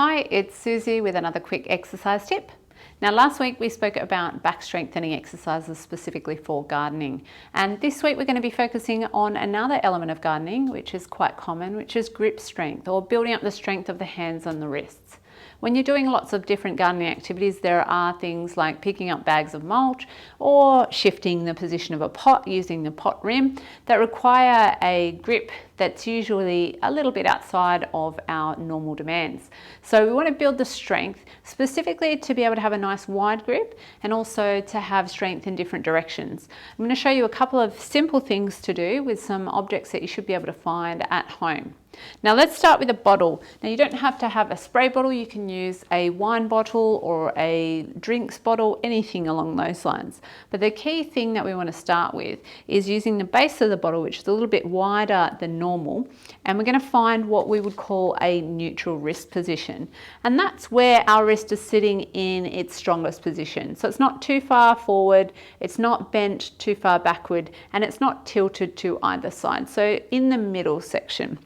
Hi, it's Susie with another quick exercise tip. Now last week we spoke about back strengthening exercises specifically for gardening, and this week we're going to be focusing on another element of gardening which is quite common, which is grip strength, or building up the strength of the hands and the wrists. When you're doing lots of different gardening activities, there are things like picking up bags of mulch or shifting the position of a pot using the pot rim that require a grip that's usually a little bit outside of our normal demands. So we want to build the strength specifically to be able to have a nice wide grip and also to have strength in different directions. I'm going to show you a couple of simple things to do with some objects that you should be able to find at home. Now let's start with a bottle. Now you don't have to have a spray bottle, you can use a wine bottle or a drinks bottle, anything along those lines. But the key thing that we want to start with is using the base of the bottle, which is a little bit wider than normal, and we're going to find what we would call a neutral wrist position. And that's where our wrist is sitting in its strongest position. So it's not too far forward, it's not bent too far backward, and it's not tilted to either side. So in the middle section.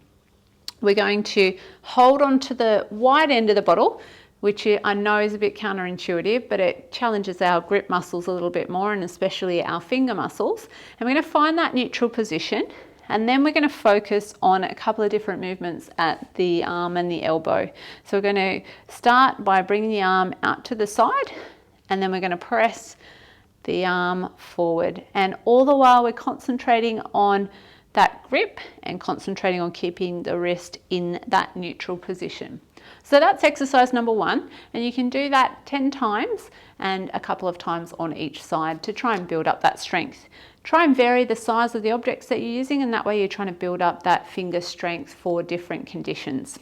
We're going to hold on to the wide end of the bottle, which I know is a bit counterintuitive, but it challenges our grip muscles a little bit more, and especially our finger muscles. And we're going to find that neutral position, and then we're going to focus on a couple of different movements at the arm and the elbow. So we're going to start by bringing the arm out to the side, and then we're going to press the arm forward. And all the while we're concentrating on that grip and concentrating on keeping the wrist in that neutral position. So that's exercise number one, and you can do that 10 times and a couple of times on each side to try and build up that strength. Try and vary the size of the objects that you're using, and that way you're trying to build up that finger strength for different conditions.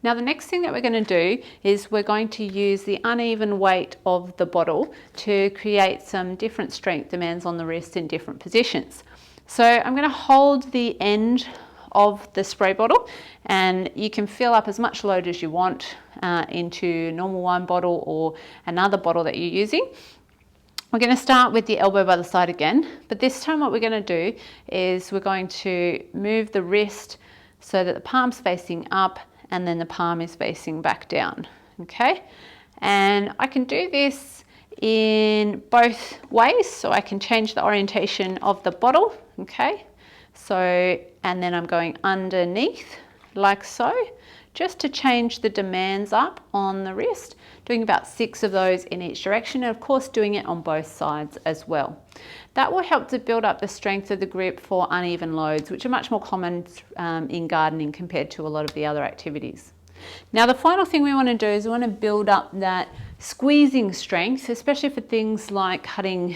Now the next thing that we're going to do is we're going to use the uneven weight of the bottle to create some different strength demands on the wrist in different positions. So I'm going to hold the end of the spray bottle, and you can fill up as much load as you want into a normal wine bottle or another bottle that you're using. We're going to start with the elbow by the side again, but this time what we're going to do is we're going to move the wrist so that the palm's facing up and then the palm is facing back down. Okay, and I can do this in both ways, so I can change the orientation of the bottle. Okay, so, and then I'm going underneath like so, just to change the demands up on the wrist, doing about 6 of those in each direction, and of course doing it on both sides as well. That will help to build up the strength of the grip for uneven loads, which are much more common in gardening compared to a lot of the other activities. Now the final thing we want to do is we want to build up that squeezing strength, especially for things like cutting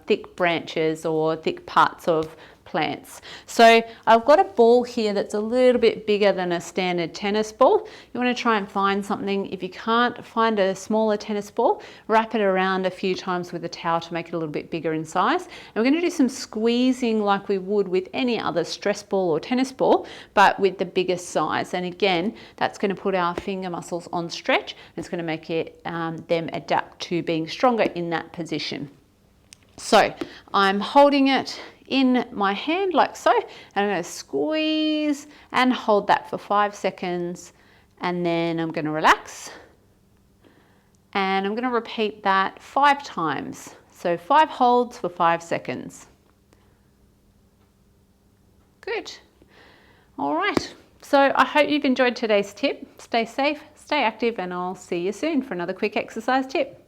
thick branches or thick parts of plants. So I've got a ball here that's a little bit bigger than a standard tennis ball. You want to try and find something. If you can't find a smaller tennis ball, wrap it around a few times with a towel to make it a little bit bigger in size. And we're going to do some squeezing like we would with any other stress ball or tennis ball, but with the biggest size. And again, that's going to put our finger muscles on stretch, and it's going to make it them adapt to being stronger in that position. So I'm holding it in my hand like so, and I'm going to squeeze and hold that for 5 seconds, and then I'm going to relax, and I'm going to repeat that 5 times. So 5 holds for 5 seconds. Good. All right. So I hope you've enjoyed today's tip. Stay safe, stay active, and I'll see you soon for another quick exercise tip.